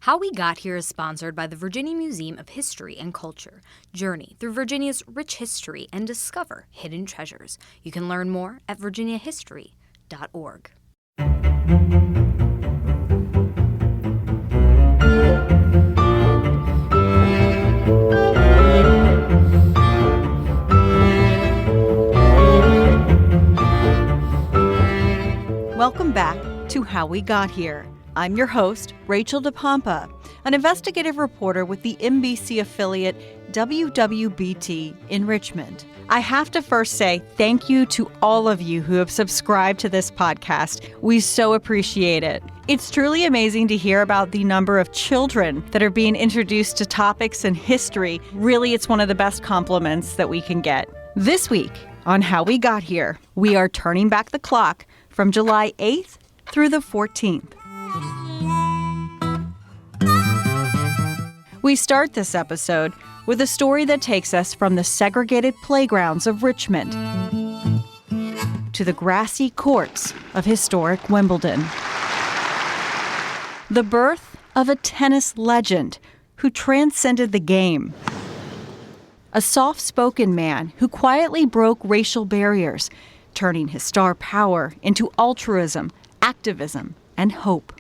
How We Got Here is sponsored by the Virginia Museum of History and Culture. Journey through Virginia's rich history and discover hidden treasures. You can learn more at virginiahistory.org. Welcome back to How We Got Here. I'm your host, Rachel DePompa, an investigative reporter with the NBC affiliate WWBT in Richmond. I have to first say thank you to all of you who have subscribed to this podcast. We so appreciate it. It's truly amazing to hear about the number of children that are being introduced to topics in history. Really, it's one of the best compliments that we can get. This week on How We Got Here, we are turning back the clock from July 8th through the 14th. We start this episode with a story that takes us from the segregated playgrounds of Richmond to the grassy courts of historic Wimbledon. The birth of a tennis legend who transcended the game. A soft-spoken man who quietly broke racial barriers, turning his star power into altruism, activism, and hope.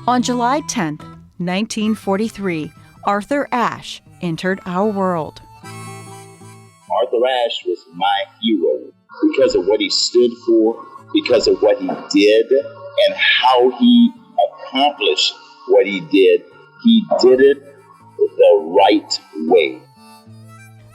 On July 10th, 1943, Arthur Ashe entered our world. Arthur Ashe was my hero because of what he stood for, because of what he did, and how he accomplished what he did. He did it the right way.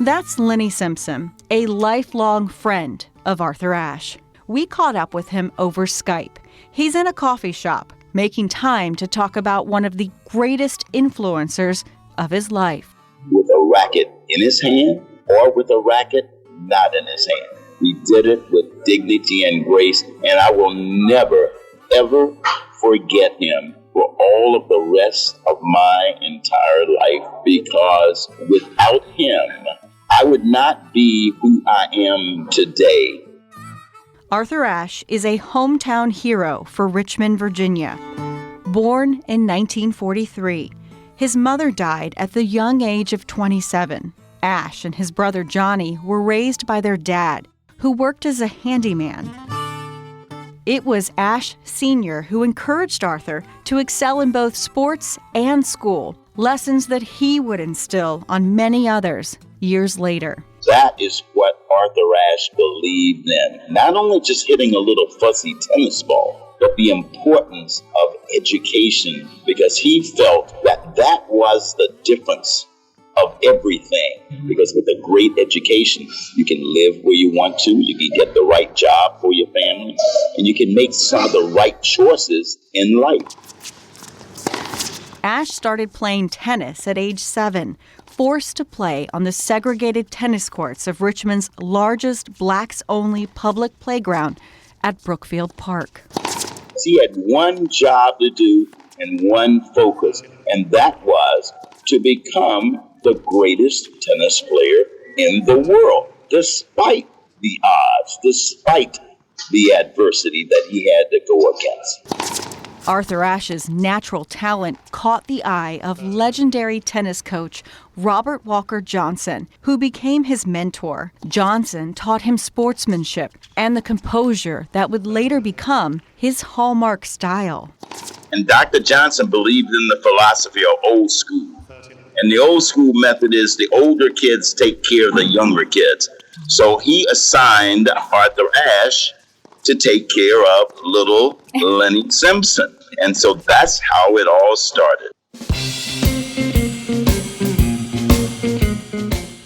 That's Lenny Simpson, a lifelong friend of Arthur Ashe. We caught up with him over Skype. He's in a coffee shop, making time to talk about one of the greatest influencers of his life. With a racket in his hand or with a racket not in his hand. He did it with dignity and grace, and I will never, ever forget him for all of the rest of my entire life, because without him, I would not be who I am today. Arthur Ashe is a hometown hero for Richmond, Virginia. Born in 1943, his mother died at the young age of 27. Ashe and his brother Johnny were raised by their dad, who worked as a handyman. It was Ashe Sr. who encouraged Arthur to excel in both sports and school, lessons that he would instill on many others years later. That is what Arthur Ashe believed in. Not only just hitting a little fuzzy tennis ball, but the importance of education, because he felt that that was the difference of everything. Because with a great education, you can live where you want to, you can get the right job for your family, and you can make some of the right choices in life. Ashe started playing tennis at age 7, forced to play on the segregated tennis courts of Richmond's largest blacks-only public playground at Brookfield Park. He had one job to do and one focus, and that was to become the greatest tennis player in the world, despite the odds, despite the adversity that he had to go against. Arthur Ashe's natural talent caught the eye of legendary tennis coach Robert Walker Johnson, who became his mentor. Johnson taught him sportsmanship and the composure that would later become his hallmark style. And Dr. Johnson believed in the philosophy of old school. And the old school method is the older kids take care of the younger kids. So he assigned Arthur Ashe to take care of little Lenny Simpson. And so that's how it all started.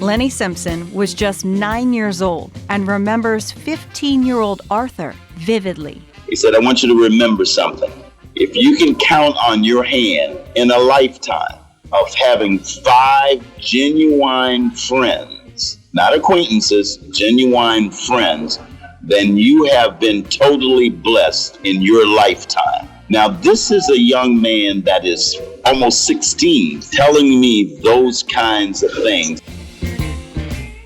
Lenny Simpson was just 9 years old and remembers 15-year-old Arthur vividly. He said, I want you to remember something. If you can count on your hand in a lifetime of having 5 genuine friends, not acquaintances, genuine friends, then you have been totally blessed in your lifetime. Now, this is a young man that is almost 16 telling me those kinds of things.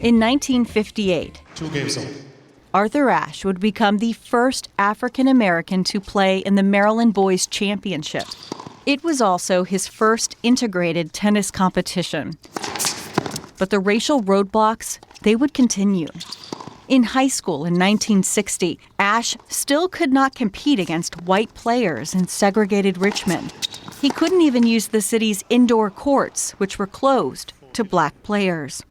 In 1958, Arthur Ashe would become the first African American to play in the Maryland Boys Championship. It was also his first integrated tennis competition. But the racial roadblocks, they would continue. In high school in 1960, Ashe still could not compete against white players in segregated Richmond. He couldn't even use the city's indoor courts, which were closed to black players.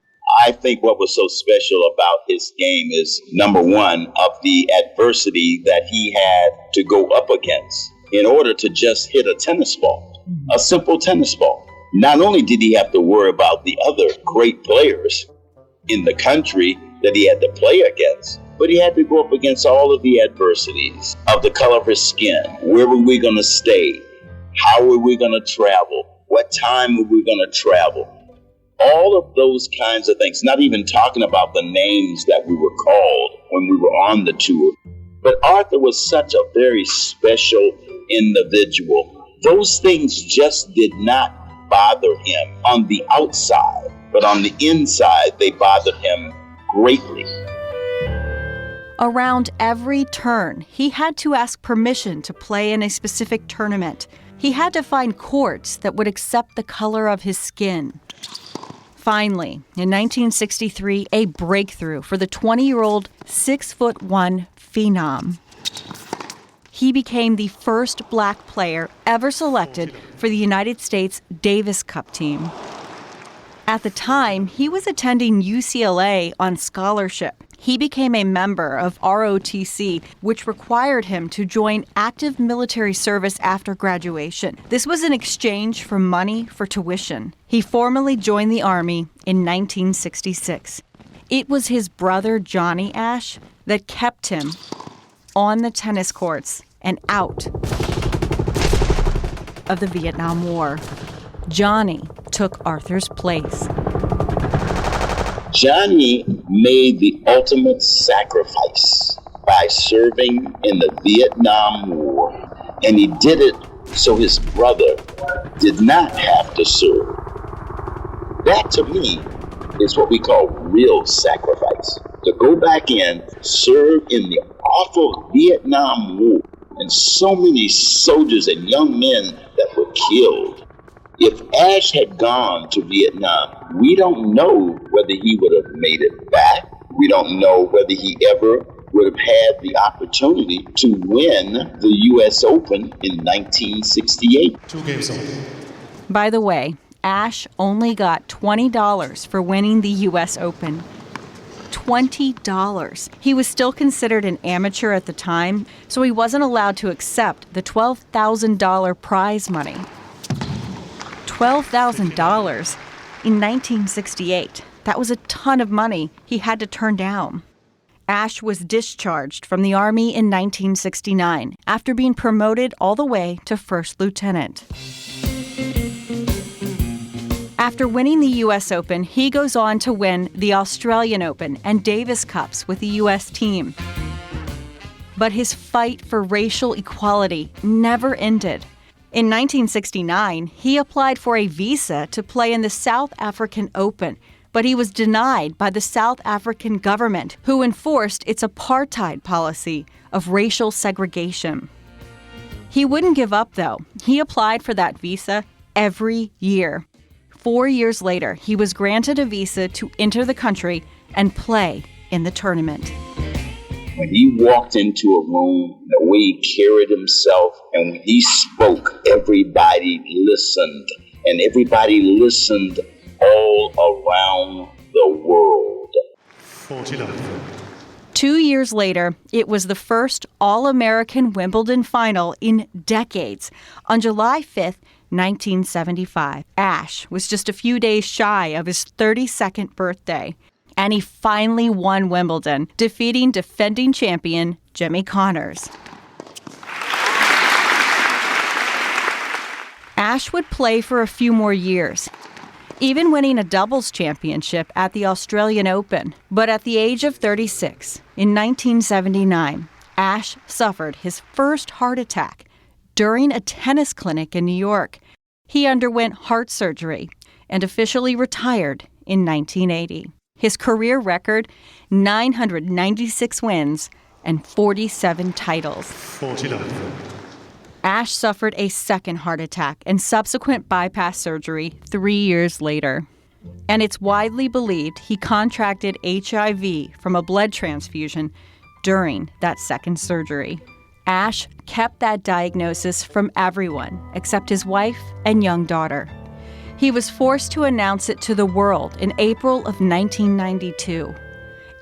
I think what was so special about his game is, number one, of the adversity that he had to go up against in order to just hit a tennis ball, a simple tennis ball. Not only did he have to worry about the other great players in the country that he had to play against, but he had to go up against all of the adversities of the color of his skin. Where were we going to stay? How were we going to travel? What time were we going to travel? All of those kinds of things, not even talking about the names that we were called when we were on the tour. But Arthur was such a very special individual. Those things just did not bother him on the outside, but on the inside, they bothered him greatly. Around every turn, he had to ask permission to play in a specific tournament. He had to find courts that would accept the color of his skin. Finally, in 1963, a breakthrough for the 20-year-old 6'1" phenom. He became the first black player ever selected for the United States Davis Cup team. At the time, he was attending UCLA on scholarship. He became a member of ROTC, which required him to join active military service after graduation. This was in exchange for money for tuition. He formally joined the Army in 1966. It was his brother, Johnny Ashe, that kept him on the tennis courts and out of the Vietnam War. Johnny took Arthur's place. Johnny made the ultimate sacrifice by serving in the Vietnam War, and he did it so his brother did not have to serve. That, to me, is what we call real sacrifice. To go back in, serve in the awful Vietnam War, and so many soldiers and young men that were killed. If Ashe had gone to Vietnam, we don't know whether he would have made it back. We don't know whether he ever would have had the opportunity to win the U.S. Open in 1968. 2 games on. By the way, Ashe only got $20 for winning the U.S. Open. $20. He was still considered an amateur at the time, so he wasn't allowed to accept the $12,000 prize money. $12,000 in 1968. That was a ton of money he had to turn down. Ashe was discharged from the Army in 1969 after being promoted all the way to first lieutenant. After winning the U.S. Open, he goes on to win the Australian Open and Davis Cups with the U.S. team. But his fight for racial equality never ended. In 1969, he applied for a visa to play in the South African Open, but he was denied by the South African government, who enforced its apartheid policy of racial segregation. He wouldn't give up, though. He applied for that visa every year. 4 years later, he was granted a visa to enter the country and play in the tournament. When he walked into a room, the way he carried himself, and when he spoke, everybody listened. And everybody listened all around the world. 49. 2 years later, it was the first All-American Wimbledon final in decades. On July 5th, 1975, Ashe was just a few days shy of his 32nd birthday. And he finally won Wimbledon, defeating defending champion Jimmy Connors. Ashe would play for a few more years, even winning a doubles championship at the Australian Open. But at the age of 36, in 1979, Ashe suffered his first heart attack during a tennis clinic in New York. He underwent heart surgery and officially retired in 1980. His career record, 996 wins and 47 titles. 49. Ashe suffered a second heart attack and subsequent bypass surgery 3 years later. And it's widely believed he contracted HIV from a blood transfusion during that second surgery. Ashe kept that diagnosis from everyone except his wife and young daughter. He was forced to announce it to the world in April of 1992,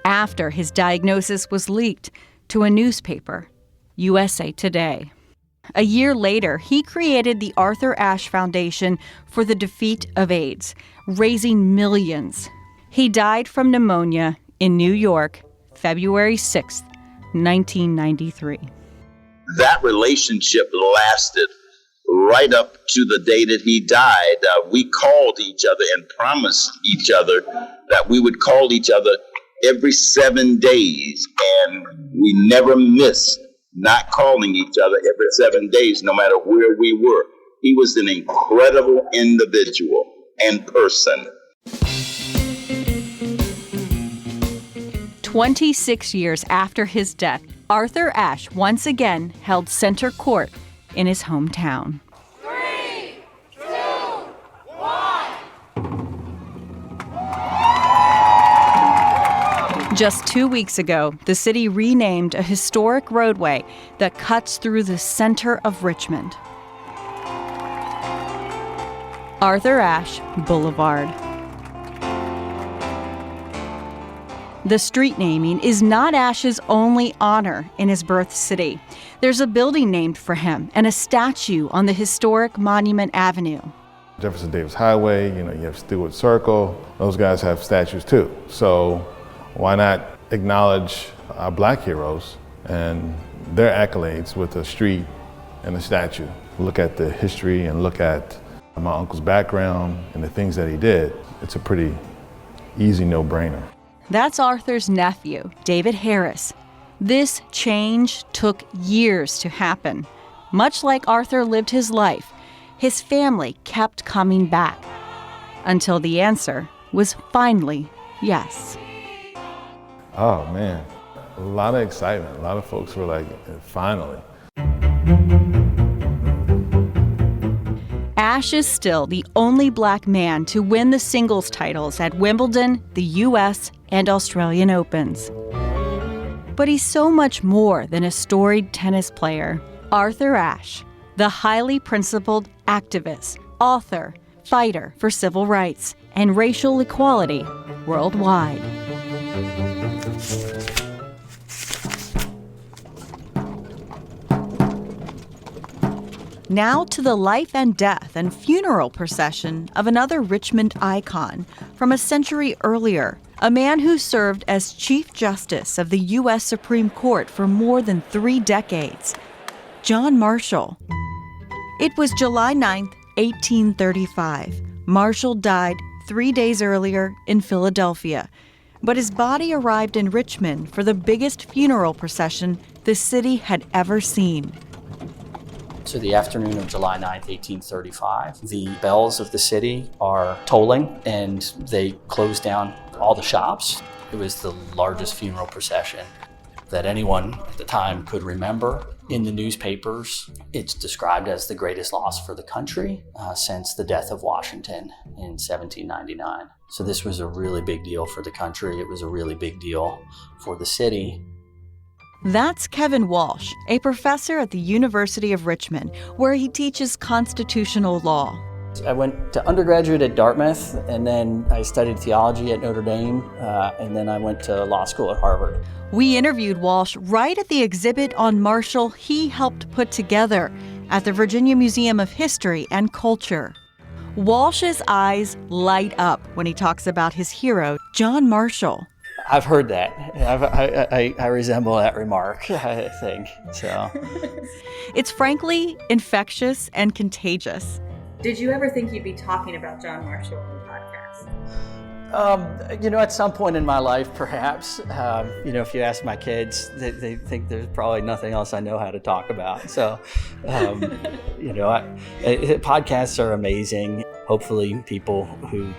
after his diagnosis was leaked to a newspaper, USA Today. A year later, he created the Arthur Ashe Foundation for the Defeat of AIDS, raising millions. He died from pneumonia in New York, February 6, 1993. That relationship lasted right up to the day that he died. We called each other and promised each other that we would call each other every 7 days, and we never missed not calling each other every 7 days, no matter where we were. He was an incredible individual and person. 26 years after his death, Arthur Ashe once again held center court in his hometown. 3, 2, 1. Just 2 weeks ago, the city renamed a historic roadway that cuts through the center of Richmond. Arthur Ashe Boulevard. The street naming is not Ashe's only honor in his birth city. There's a building named for him and a statue on the historic Monument Avenue. Jefferson Davis Highway, you have Stewart Circle. Those guys have statues too. So why not acknowledge our Black heroes and their accolades with a street and a statue? Look at the history and look at my uncle's background and the things that he did. It's a pretty easy no-brainer. That's Arthur's nephew, David Harris. This change took years to happen. Much like Arthur lived his life, his family kept coming back until the answer was finally yes. Oh man, a lot of excitement. A lot of folks were like, finally. Ashe is still the only Black man to win the singles titles at Wimbledon, the U.S., and Australian Opens. But he's so much more than a storied tennis player. Arthur Ashe, the highly principled activist, author, fighter for civil rights and racial equality worldwide. Now to the life and death and funeral procession of another Richmond icon from a century earlier, a man who served as Chief Justice of the U.S. Supreme Court for more than 3 decades, John Marshall. It was July 9, 1835. Marshall died 3 days earlier in Philadelphia, but his body arrived in Richmond for the biggest funeral procession the city had ever seen. So the afternoon of July 9th, 1835, the bells of the city are tolling and they close down all the shops. It was the largest funeral procession that anyone at the time could remember. In the newspapers, it's described as the greatest loss for the country since the death of Washington in 1799. So this was a really big deal for the country. It was a really big deal for the city. That's Kevin Walsh, a professor at the University of Richmond, where he teaches constitutional law. I went to undergraduate at Dartmouth, and then I studied theology at Notre Dame, and then I went to law school at Harvard. We interviewed Walsh right at the exhibit on Marshall he helped put together at the Virginia Museum of History and Culture. Walsh's eyes light up when he talks about his hero, John Marshall. I've heard that. I resemble that remark, I think. So, It's frankly infectious and contagious. Did you ever think you'd be talking about John Marshall on the podcast? At some point in my life, perhaps. If you ask my kids, they think there's probably nothing else I know how to talk about. So, podcasts are amazing. Hopefully people who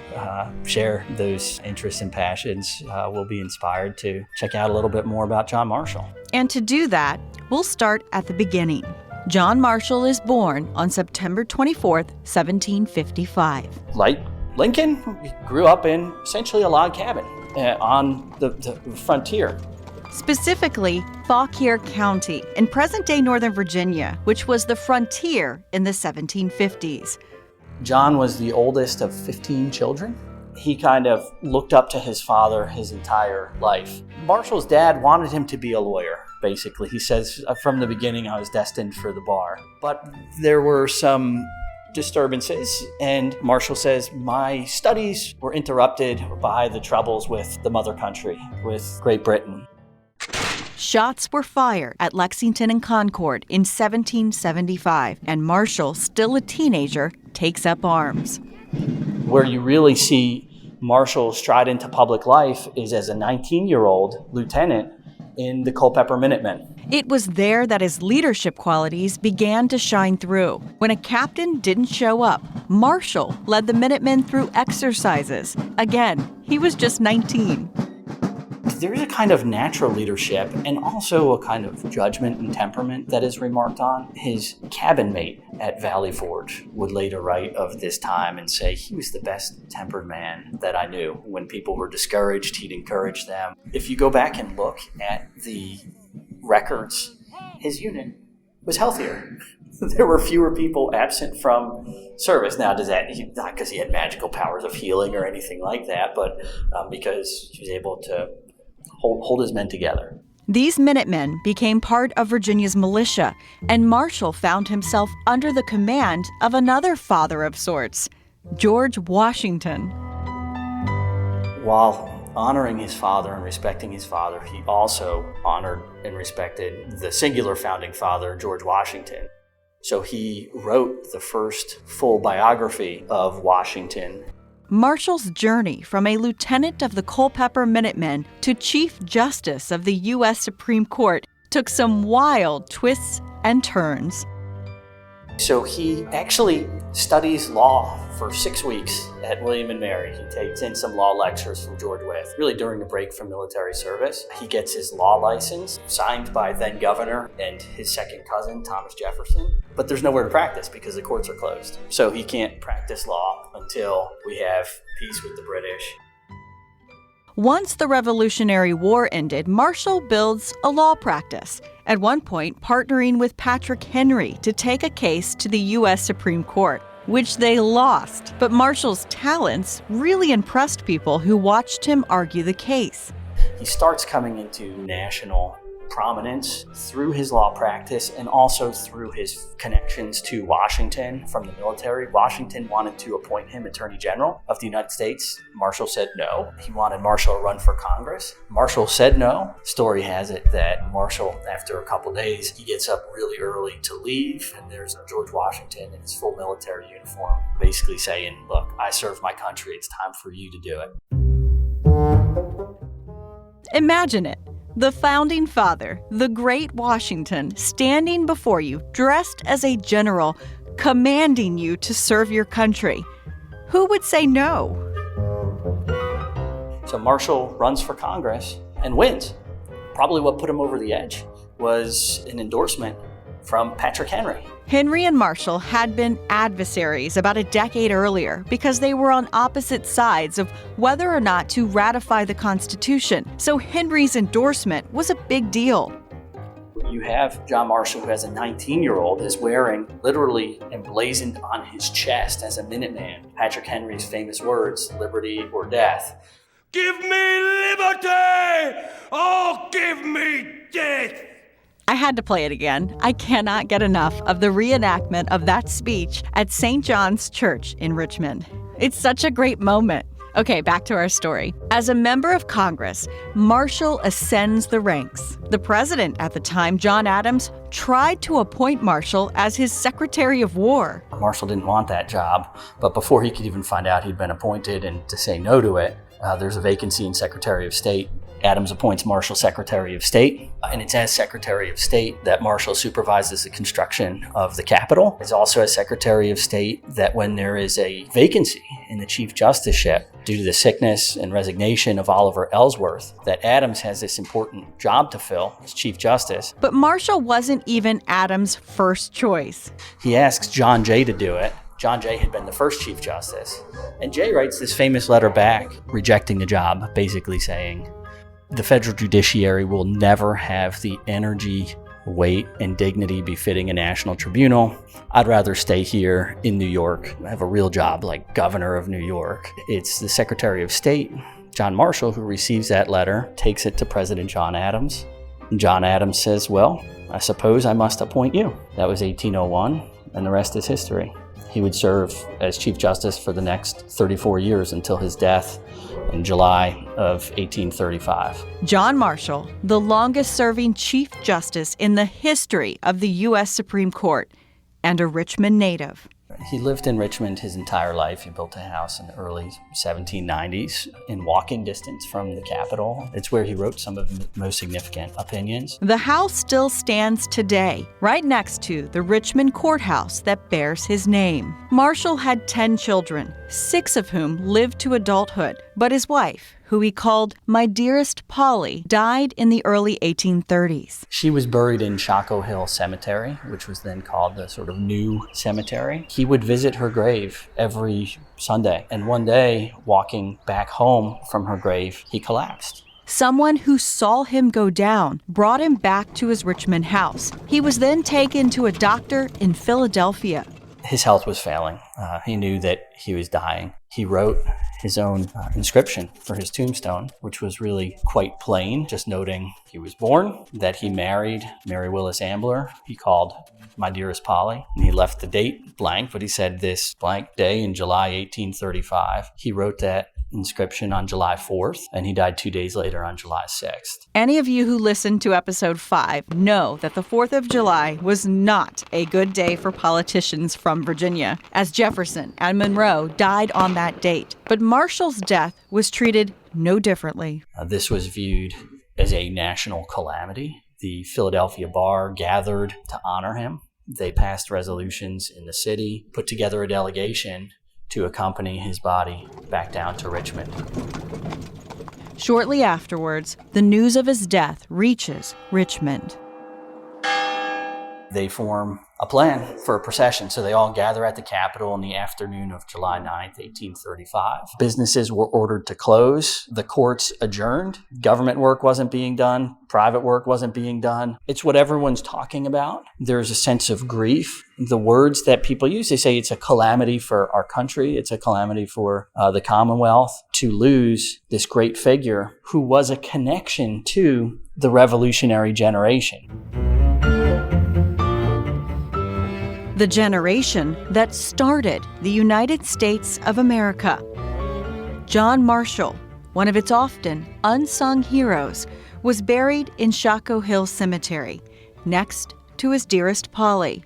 share those interests and passions will be inspired to check out a little bit more about John Marshall. And to do that, we'll start at the beginning. John Marshall is born on September 24th, 1755. Like Lincoln, he grew up in essentially a log cabin on the frontier. Specifically, Fauquier County in present-day Northern Virginia, which was the frontier in the 1750s. John was the oldest of 15 children. He kind of looked up to his father his entire life. Marshall's dad wanted him to be a lawyer, basically. He says, from the beginning, I was destined for the bar. But there were some disturbances, and Marshall says, my studies were interrupted by the troubles with the mother country, with Great Britain. Shots were fired at Lexington and Concord in 1775, and Marshall, still a teenager, takes up arms. Where you really see Marshall stride into public life is as a 19-year-old lieutenant in the Culpeper Minutemen. It was there that his leadership qualities began to shine through. When a captain didn't show up, Marshall led the Minutemen through exercises. Again, he was just 19. There's a kind of natural leadership and also a kind of judgment and temperament that is remarked on. His cabin mate at Valley Forge would later write of this time and say he was the best tempered man that I knew. When people were discouraged, he'd encourage them. If you go back and look at the records, his unit was healthier. There were fewer people absent from service. Now, does that, not because he had magical powers of healing or anything like that, but because he was able to hold his men together. These Minutemen became part of Virginia's militia, and Marshall found himself under the command of another father of sorts, George Washington. While honoring his father and respecting his father, he also honored and respected the singular founding father, George Washington. So he wrote the first full biography of Washington. Marshall's journey from a lieutenant of the Culpeper Minutemen to Chief Justice of the U.S. Supreme Court took some wild twists and turns. So he actually studies law for 6 weeks at William and Mary. He takes in some law lectures from George Wythe. Really during the break from military service, he gets his law license signed by then governor and his second cousin, Thomas Jefferson. But there's nowhere to practice because the courts are closed. So he can't practice law until we have peace with the British. Once the Revolutionary War ended, Marshall builds a law practice, at one point partnering with Patrick Henry to take a case to the U.S. Supreme Court, which they lost. But Marshall's talents really impressed people who watched him argue the case. He starts coming into national prominence through his law practice and also through his connections to Washington from the military. Washington wanted to appoint him Attorney General of the United States. Marshall said no. He wanted Marshall to run for Congress. Marshall said no. Story has it that Marshall, after a couple days, he gets up really early to leave, and there's George Washington in his full military uniform basically saying, look, I serve my country. It's time for you to do it. Imagine it. The founding father, the great Washington, standing before you, dressed as a general, commanding you to serve your country. Who would say no? So Marshall runs for Congress and wins. Probably what put him over the edge was an endorsement from Patrick Henry. Henry and Marshall had been adversaries about a decade earlier because they were on opposite sides of whether or not to ratify the Constitution. So Henry's endorsement was a big deal. You have John Marshall, who as a 19-year-old is wearing, literally emblazoned on his chest as a Minuteman, Patrick Henry's famous words, liberty or death. Give me liberty or give me death. I had to play it again. I cannot get enough of the reenactment of that speech at St. John's Church in Richmond. It's such a great moment. Okay, back to our story. As a member of Congress, Marshall ascends the ranks. The president at the time, John Adams, tried to appoint Marshall as his Secretary of War. Marshall didn't want that job, but before he could even find out he'd been appointed and to say no to it, there's a vacancy in Secretary of State, Adams appoints Marshall Secretary of State, and it's as Secretary of State that Marshall supervises the construction of the Capitol. It's also as Secretary of State that when there is a vacancy in the Chief Justiceship due to the sickness and resignation of Oliver Ellsworth, that Adams has this important job to fill as Chief Justice. But Marshall wasn't even Adams' first choice. He asks John Jay to do it. John Jay had been the first Chief Justice. And Jay writes this famous letter back, rejecting the job, basically saying, the federal judiciary will never have the energy, weight, and dignity befitting a national tribunal. I'd rather stay here in New York, have a real job like governor of New York. It's the Secretary of State, John Marshall, who receives that letter, takes it to President John Adams. And John Adams says, well, I suppose I must appoint you. That was 1801, and the rest is history. He would serve as Chief Justice for the next 34 years until his death in July of 1835. John Marshall, the longest-serving Chief Justice in the history of the U.S. Supreme Court, and a Richmond native. He lived in Richmond his entire life. He built a house in the early 1790s in walking distance from the Capitol. It's where he wrote some of his most significant opinions. The house still stands today, right next to the Richmond courthouse that bears his name. Marshall had 10 children, 6 of whom lived to adulthood, but his wife, who he called My Dearest Polly, died in the early 1830s. She was buried in Shockoe Hill Cemetery, which was then called the sort of new cemetery. He would visit her grave every Sunday, and one day, walking back home from her grave, he collapsed. Someone who saw him go down brought him back to his Richmond house. He was then taken to a doctor in Philadelphia. His health was failing. He knew that he was dying. He wrote his own inscription for his tombstone, which was really quite plain, just noting he was born, that he married Mary Willis Ambler. He called My Dearest Polly, and he left the date blank, but he said this blank day in July 1835. He wrote that inscription on July 4th, and he died 2 days later on July 6th. Any of you who listened to episode 5 know that the 4th of July was not a good day for politicians from Virginia, as Jefferson and Monroe died on that date. But Marshall's death was treated no differently. This was viewed as a national calamity. The Philadelphia bar gathered to honor him. They passed resolutions in the city, put together a delegation to accompany his body back down to Richmond. Shortly afterwards, the news of his death reaches Richmond. They form a plan for a procession, so they all gather at the Capitol in the afternoon of July 9th, 1835. Businesses were ordered to close. The courts adjourned. Government work wasn't being done. Private work wasn't being done. It's what everyone's talking about. There's a sense of grief. The words that people use, they say it's a calamity for our country. It's a calamity for the Commonwealth to lose this great figure who was a connection to the revolutionary generation. The generation that started the United States of America. John Marshall, one of its often unsung heroes, was buried in Shockoe Hill Cemetery, next to his dearest Polly,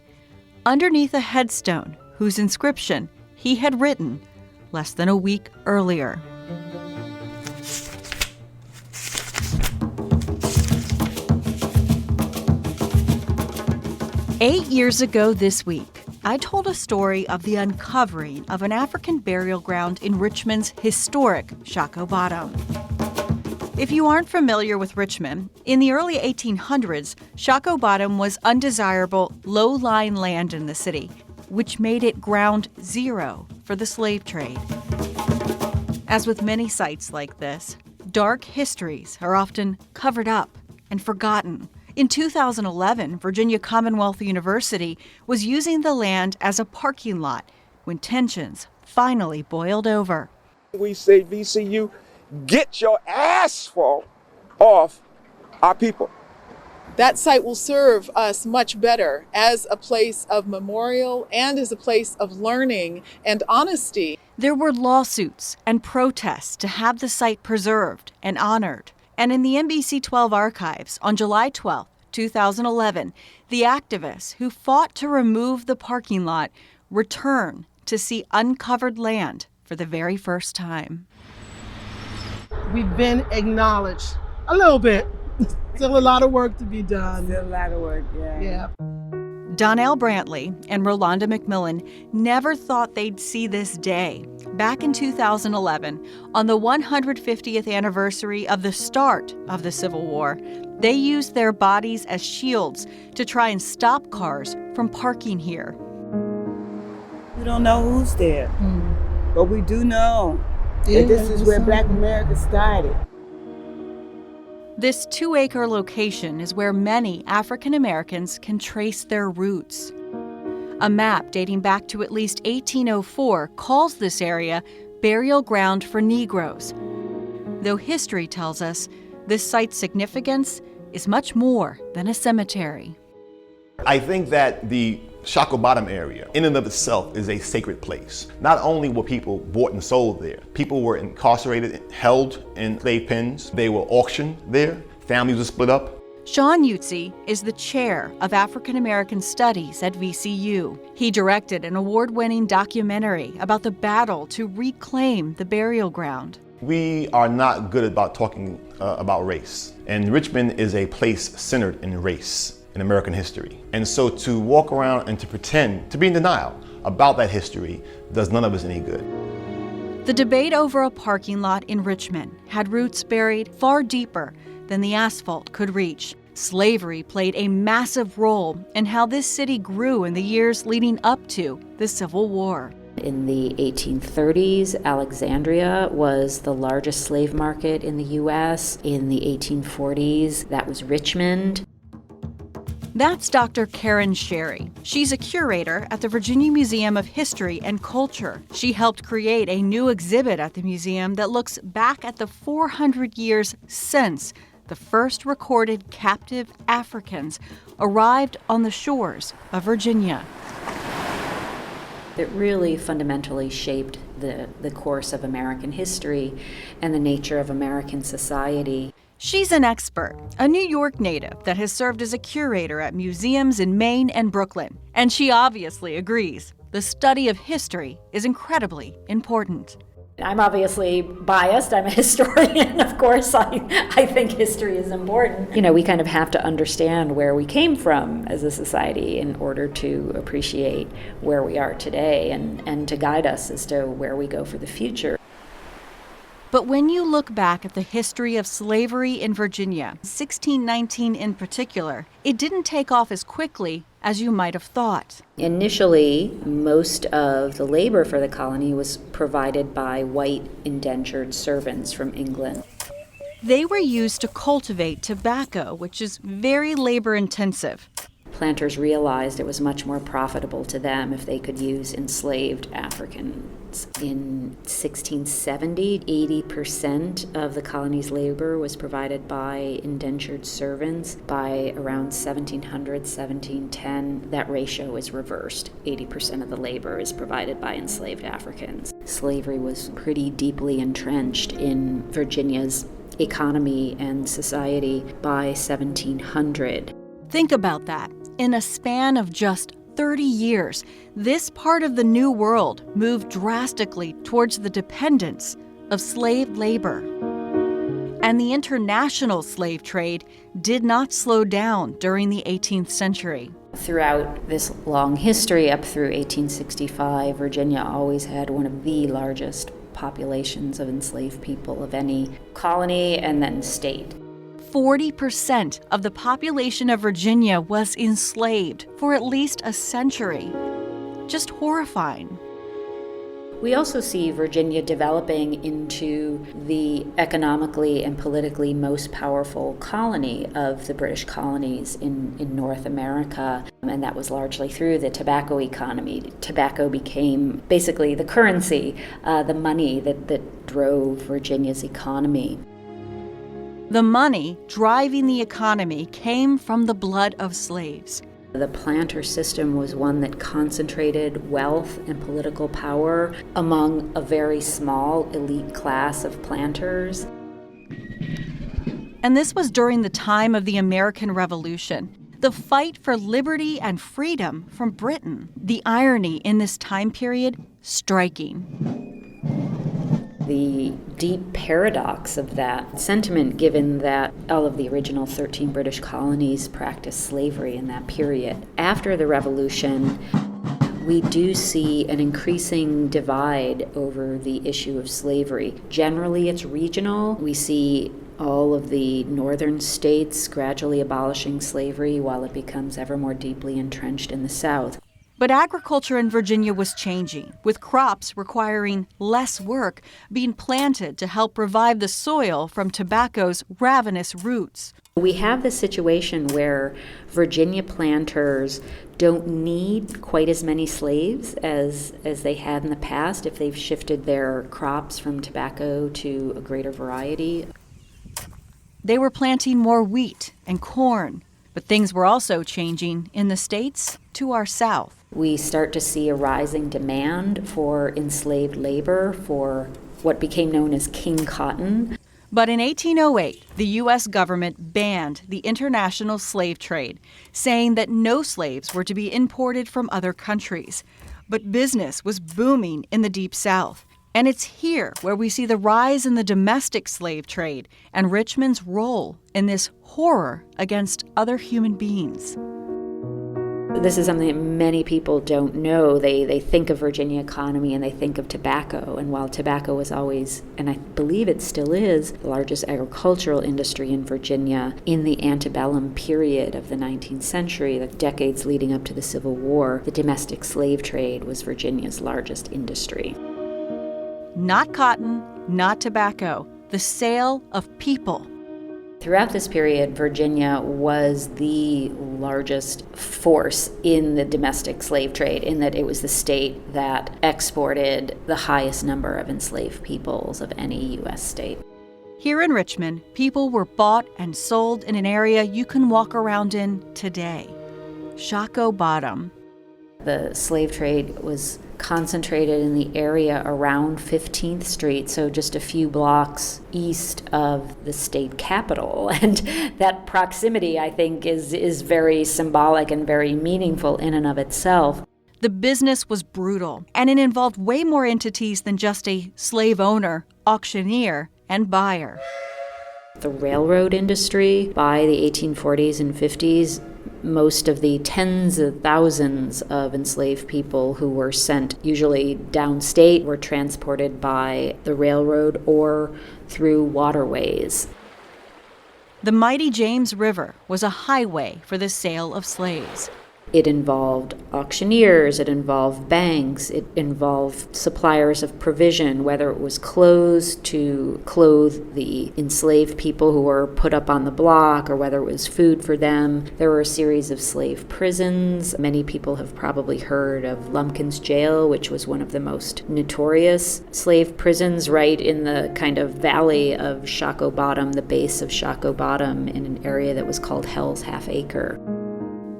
underneath a headstone whose inscription he had written less than a week earlier. Eight years ago this week, I told a story of the uncovering of an African burial ground in Richmond's historic Shockoe Bottom. If you aren't familiar with Richmond, in the early 1800s, Shockoe Bottom was undesirable, low-lying land in the city, which made it ground zero for the slave trade. As with many sites like this, dark histories are often covered up and forgotten. In 2011, Virginia Commonwealth University was using the land as a parking lot when tensions finally boiled over. We say, VCU, get your asphalt off our people. That site will serve us much better as a place of memorial and as a place of learning and honesty. There were lawsuits and protests to have the site preserved and honored. And in the NBC 12 archives, on July 12, 2011, the activists who fought to remove the parking lot return to see uncovered land for the very first time. We've been acknowledged A little bit. Still a lot of work to be done. Still a lot of work, yeah. Yeah. Donnell Brantley and Rolanda McMillan never thought they'd see this day. Back in 2011, on the 150th anniversary of the start of the Civil War, they used their bodies as shields to try and stop cars from parking here. We don't know who's there, but we do know that this is where Black America started. This 2-acre location is where many African Americans can trace their roots. A map dating back to at least 1804 calls this area burial ground for Negroes. Though history tells us this site's significance is much more than a cemetery. I think that the Shockoe Bottom area, in and of itself, is a sacred place. Not only were people bought and sold there, people were incarcerated, held in slave pens. They were auctioned there. Families were split up. Sean Utzi is the chair of African American Studies at VCU. He directed an award-winning documentary about the battle to reclaim the burial ground. We are not good about talking about race. And Richmond is a place centered in race in American history. And so to walk around and to pretend, to be in denial about that history does none of us any good. The debate over a parking lot in Richmond had roots buried far deeper than the asphalt could reach. Slavery played a massive role in how this city grew in the years leading up to the Civil War. In the 1830s, Alexandria was the largest slave market in the U.S. In the 1840s, that was Richmond. That's Dr. Karen Sherry. She's a curator at the Virginia Museum of History and Culture. She helped create a new exhibit at the museum that looks back at the 400 years since the first recorded captive Africans arrived on the shores of Virginia. It really fundamentally shaped the course of American history and the nature of American society. She's an expert, a New York native that has served as a curator at museums in Maine and Brooklyn. And she obviously agrees. The study of history is incredibly important. I'm obviously biased. I'm a historian, of course. I think history is important. You know, we kind of have to understand where we came from as a society in order to appreciate where we are today and to guide us as to where we go for the future. But when you look back at the history of slavery in Virginia, 1619 in particular, it didn't take off as quickly as you might have thought. Initially, most of the labor for the colony was provided by white indentured servants from England. They were used to cultivate tobacco, which is very labor-intensive. Planters realized it was much more profitable to them if they could use enslaved Africans. In 1670, 80% of the colony's labor was provided by indentured servants. By around 1700, 1710, that ratio is reversed. 80% of the labor is provided by enslaved Africans. Slavery was pretty deeply entrenched in Virginia's economy and society by 1700. Think about that. In a span of just 30 years, this part of the New World moved drastically towards the dependence of slave labor. And the international slave trade did not slow down during the 18th century. Throughout this long history, up through 1865, Virginia always had one of the largest populations of enslaved people of any colony and then state. 40% of the population of Virginia was enslaved for at least a century. Just horrifying. We also see Virginia developing into the economically and politically most powerful colony of the British colonies in North America, and that was largely through the tobacco economy. Tobacco became basically the currency, the money that drove Virginia's economy. The money driving the economy came from the blood of slaves. The planter system was one that concentrated wealth and political power among a very small elite class of planters. And this was during the time of the American Revolution, the fight for liberty and freedom from Britain. The irony in this time period, striking. the deep paradox of that sentiment, given that all of the original 13 British colonies practiced slavery in that period. After the Revolution, we do see an increasing divide over the issue of slavery. Generally, it's regional. We see all of the northern states gradually abolishing slavery while it becomes ever more deeply entrenched in the South. But agriculture in Virginia was changing, with crops requiring less work being planted to help revive the soil from tobacco's ravenous roots. We have this situation where Virginia planters don't need quite as many slaves as they had in the past if they've shifted their crops from tobacco to a greater variety. They were planting more wheat and corn, but things were also changing in the states to our south. We start to see a rising demand for enslaved labor, for what became known as king cotton. But in 1808, the U.S. government banned the international slave trade, saying that no slaves were to be imported from other countries. But business was booming in the Deep South. And it's here where we see the rise in the domestic slave trade and Richmond's role in this horror against other human beings. This is something that many people don't know. They think of Virginia economy and they think of tobacco. And while tobacco was always, and I believe it still is, the largest agricultural industry in Virginia in the antebellum period of the 19th century, the decades leading up to the Civil War, the domestic slave trade was Virginia's largest industry. Not cotton, not tobacco, the sale of people. Throughout this period, Virginia was the largest force in the domestic slave trade, in that it was the state that exported the highest number of enslaved peoples of any U.S. state. Here in Richmond, people were bought and sold in an area you can walk around in today, Shockoe Bottom. The slave trade was concentrated in the area around 15th Street, so just a few blocks east of the state capitol. And that proximity, I think, is very symbolic and very meaningful in and of itself. The business was brutal, and it involved way more entities than just a slave owner, auctioneer, and buyer. The railroad industry, by the 1840s and 50s, most of the tens of thousands of enslaved people who were sent, usually downstate, were transported by the railroad or through waterways. The mighty James River was a highway for the sale of slaves. It involved auctioneers, it involved banks, it involved suppliers of provision, whether it was clothes to clothe the enslaved people who were put up on the block, or whether it was food for them. There were a series of slave prisons. Many people have probably heard of Lumpkin's Jail, which was one of the most notorious slave prisons right in the kind of valley of Shockoe Bottom, the base of Shockoe Bottom, in an area that was called Hell's Half Acre.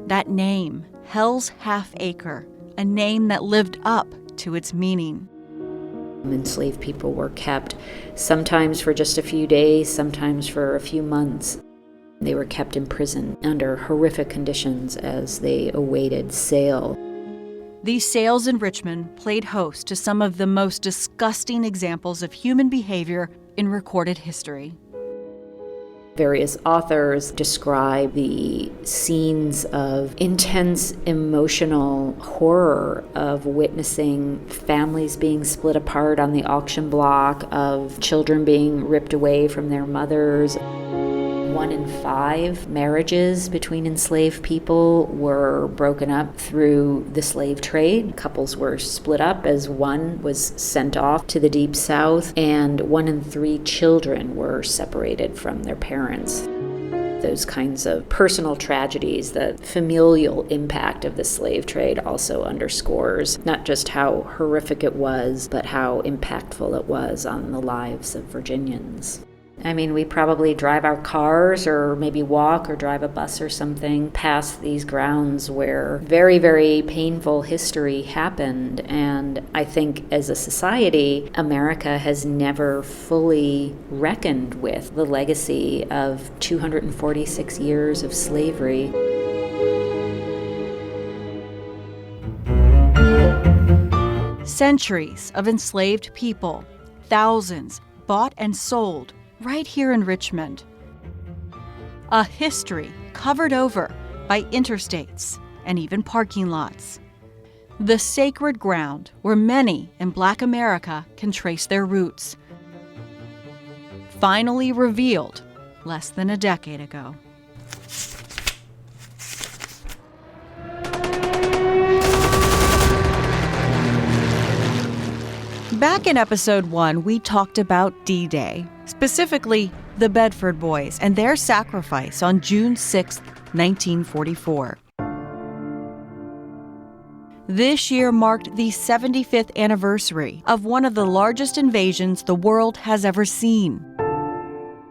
That name, Hell's Half Acre, a name that lived up to its meaning. Enslaved people were kept sometimes for just a few days, sometimes for a few months. They were kept in prison under horrific conditions as they awaited sale. These sales in Richmond played host to some of the most disgusting examples of human behavior in recorded history. Various authors describe the scenes of intense emotional horror of witnessing families being split apart on the auction block, of children being ripped away from their mothers. 1 in 5 marriages between enslaved people were broken up through the slave trade. Couples were split up as one was sent off to the Deep South, and 1 in 3 children were separated from their parents. Those kinds of personal tragedies, the familial impact of the slave trade also underscores not just how horrific it was, but how impactful it was on the lives of Virginians. I mean, we probably drive our cars or maybe walk or drive a bus or something past these grounds where very, very painful history happened. And I think as a society, America has never fully reckoned with the legacy of 246 years of slavery. Centuries of enslaved people, thousands bought and sold right here in Richmond. A history covered over by interstates and even parking lots. The sacred ground where many in Black America can trace their roots. Finally revealed less than a decade ago. Back in episode 1, we talked about D-Day, specifically the Bedford Boys and their sacrifice on June 6, 1944. This year marked the 75th anniversary of one of the largest invasions the world has ever seen.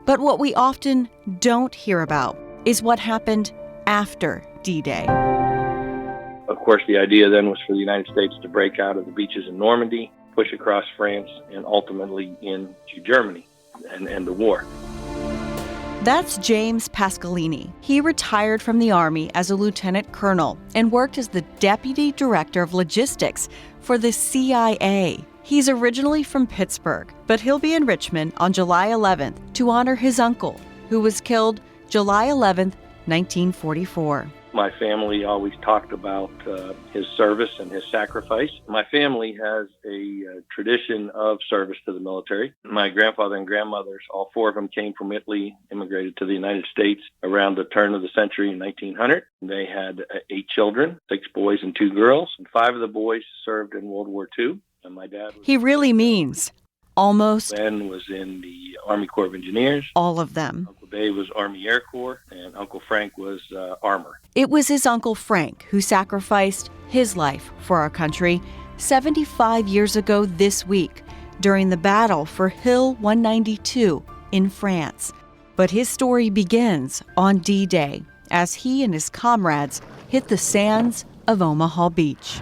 But what we often don't hear about is what happened after D-Day. Of course, the idea then was for the United States to break out of the beaches in Normandy, push across France, and ultimately into Germany and end the war. That's James Pasqualini. He retired from the Army as a lieutenant colonel and worked as the deputy director of logistics for the CIA. He's originally from Pittsburgh, but he'll be in Richmond on July 11th to honor his uncle, who was killed July 11th, 1944. My family always talked about his service and his sacrifice. My family has a tradition of service to the military. My grandfather and grandmothers, all four of them came from Italy, immigrated to the United States around the turn of the century in 1900. They had 8 children, 6 boys and 2 girls. And 5 of the boys served in World War II. And my dad was... He really means almost. Ben was in the Army Corps of Engineers. All of them. Uncle Dave was Army Air Corps, and Uncle Frank was Armor. It was his Uncle Frank who sacrificed his life for our country 75 years ago this week during the battle for Hill 192 in France. But his story begins on D-Day as he and his comrades hit the sands of Omaha Beach.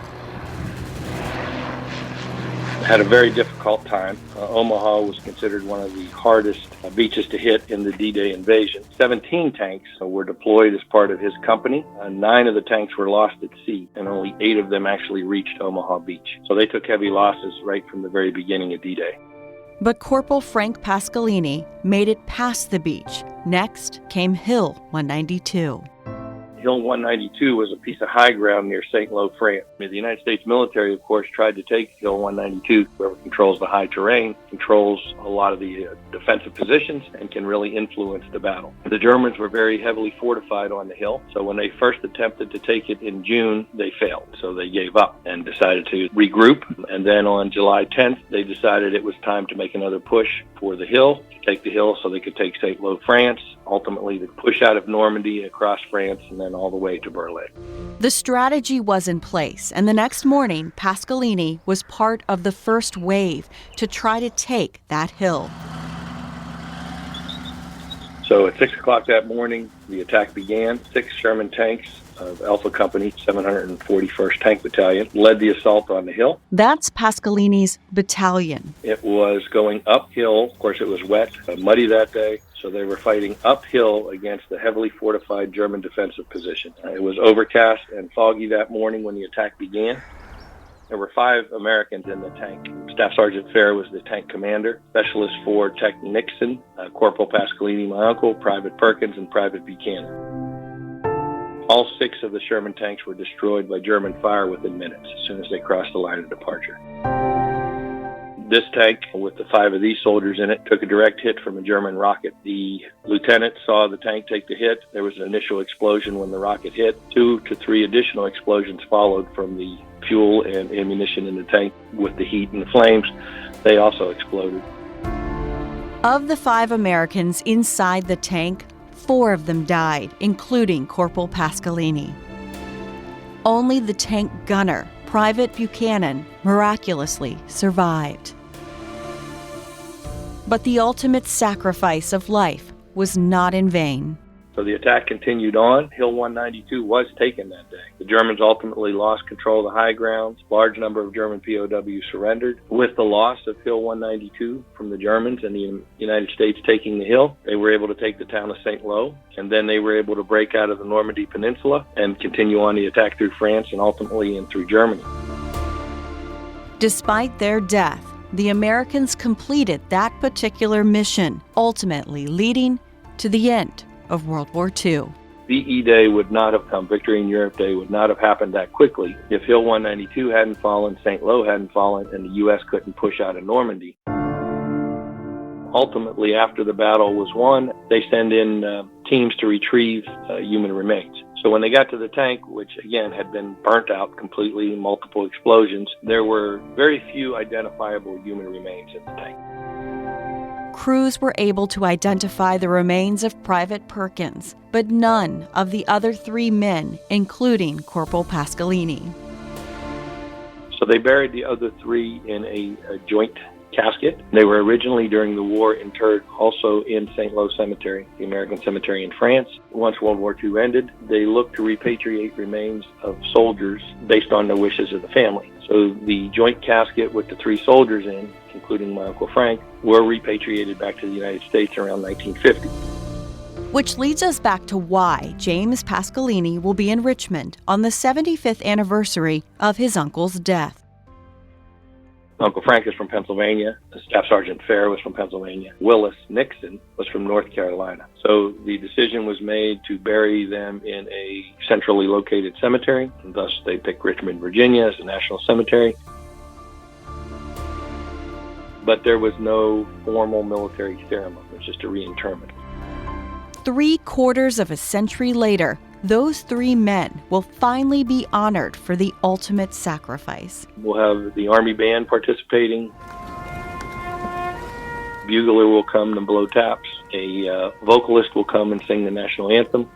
Had a very difficult time. Omaha was considered one of the hardest beaches to hit in the D-Day invasion. 17 tanks were deployed as part of his company. 9 of the tanks were lost at sea, and only 8 of them actually reached Omaha Beach. So they took heavy losses right from the very beginning of D-Day. But Corporal Frank Pasqualini made it past the beach. Next came Hill 192. Hill 192 was a piece of high ground near St. Lo, France. The United States military, of course, tried to take Hill 192. Whoever controls the high terrain controls a lot of the defensive positions and can really influence the battle. The Germans were very heavily fortified on the hill, so when they first attempted to take it in June, they failed. So they gave up and decided to regroup. And then on July 10th, they decided it was time to make another push for the hill, to take the hill so they could take St. Lo, France, ultimately to push out of Normandy across France and then all the way to Berlin. The strategy was in place, and the next morning, Pasqualini was part of the first wave to try to take that hill. So at 6 o'clock that morning, the attack began. 6 Sherman tanks of Alpha Company, 741st Tank Battalion, led the assault on the hill. That's Pasqualini's battalion. It was going uphill. Of course, it was wet, muddy that day. So they were fighting uphill against the heavily fortified German defensive position. It was overcast and foggy that morning when the attack began. There were 5 Americans in the tank. Staff Sergeant Fair was the tank commander. Specialist 4 Tech Nixon, Corporal Pasqualini, my uncle, Private Perkins, and Private Buchanan. All 6 of the Sherman tanks were destroyed by German fire within minutes as soon as they crossed the line of departure. This tank, with the 5 of these soldiers in it, took a direct hit from a German rocket. The lieutenant saw the tank take the hit. There was an initial explosion when the rocket hit. 2 to 3 additional explosions followed from the fuel and ammunition in the tank. With the heat and the flames, they also exploded. Of the 5 Americans inside the tank, 4 of them died, including Corporal Pasqualini. Only the tank gunner, Private Buchanan, miraculously survived. But the ultimate sacrifice of life was not in vain. So the attack continued on. Hill 192 was taken that day. The Germans ultimately lost control of the high grounds. Large number of German POWs surrendered. With the loss of Hill 192 from the Germans and the United States taking the hill, they were able to take the town of St. Lo, and then they were able to break out of the Normandy Peninsula and continue on the attack through France and ultimately in through Germany. Despite their death, the Americans completed that particular mission, ultimately leading to the end of World War II. VE Day would not have come, Victory in Europe Day would not have happened that quickly if Hill 192 hadn't fallen, St. Lo hadn't fallen, and the U.S. couldn't push out of Normandy. Ultimately, after the battle was won, they send in teams to retrieve human remains. So when they got to the tank, which again had been burnt out completely, multiple explosions, there were very few identifiable human remains in the tank. Crews were able to identify the remains of Private Perkins, but none of the other 3 men, including Corporal Pasqualini. So they buried the other 3 in a joint casket. They were originally, during the war, interred also in St. Lo Cemetery, the American cemetery in France. Once World War II ended, they looked to repatriate remains of soldiers based on the wishes of the family. So the joint casket with the 3 soldiers in, including my Uncle Frank, were repatriated back to the United States around 1950. Which leads us back to why James Pasqualini will be in Richmond on the 75th anniversary of his uncle's death. Uncle Frank is from Pennsylvania. Staff Sergeant Fair was from Pennsylvania. Willis Nixon was from North Carolina. So the decision was made to bury them in a centrally located cemetery, and thus they picked Richmond, Virginia as a national cemetery. But there was no formal military ceremony. It was just a reinterment. 3/4 of a century later, those 3 men will finally be honored for the ultimate sacrifice. We'll have the Army band participating. Bugler will come and blow taps. A vocalist will come and sing the national anthem.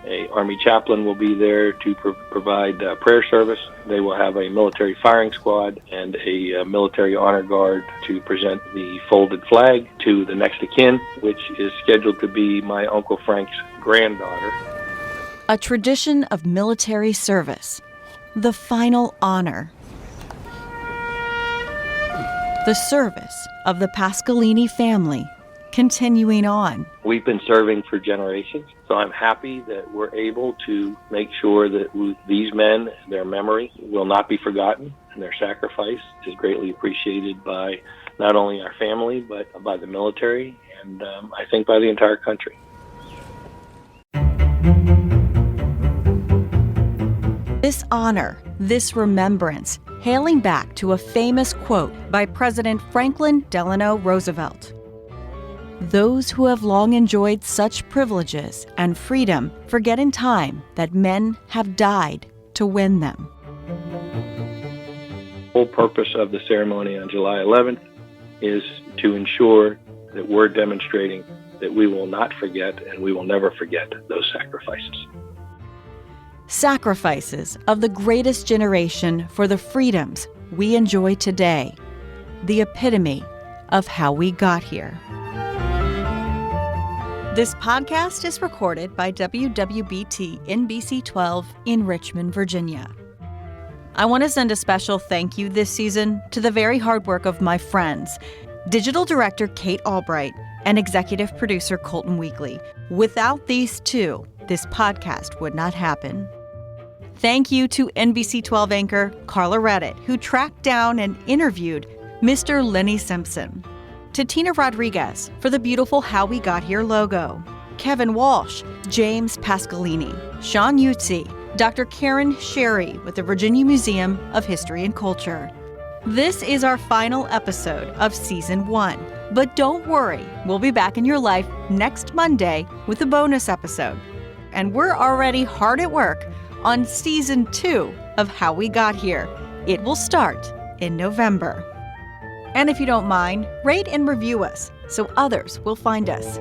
A Army chaplain will be there to provide prayer service. They will have a military firing squad and a military honor guard to present the folded flag to the next of kin, which is scheduled to be my Uncle Frank's granddaughter. A tradition of military service. The final honor. The service of the Pasqualini family continuing on. We've been serving for generations, so I'm happy that we're able to make sure that these men, their memory will not be forgotten, and their sacrifice is greatly appreciated by not only our family, but by the military, and I think by the entire country. This honor, this remembrance, hailing back to a famous quote by President Franklin Delano Roosevelt. Those who have long enjoyed such privileges and freedom forget in time that men have died to win them. The whole purpose of the ceremony on July 11th is to ensure that we're demonstrating that we will not forget and we will never forget those sacrifices. Sacrifices of the greatest generation for the freedoms we enjoy today. The epitome of how we got here. This podcast is recorded by WWBT NBC 12 in Richmond, Virginia. I want to send a special thank you this season to the very hard work of my friends, Digital Director Kate Albright and Executive Producer Colton Weekly. Without these 2, this podcast would not happen. Thank you to NBC 12 anchor Carla Reddit, who tracked down and interviewed Mr. Lenny Simpson. To Tina Rodriguez for the beautiful How We Got Here logo. Kevin Walsh, James Pasqualini, Sean Utzi, Dr. Karen Sherry with the Virginia Museum of History and Culture. This is our final episode of Season 1. But don't worry, we'll be back in your life next Monday with a bonus episode. And we're already hard at work on Season 2 of How We Got Here. It will start in November. And if you don't mind, rate and review us so others will find us.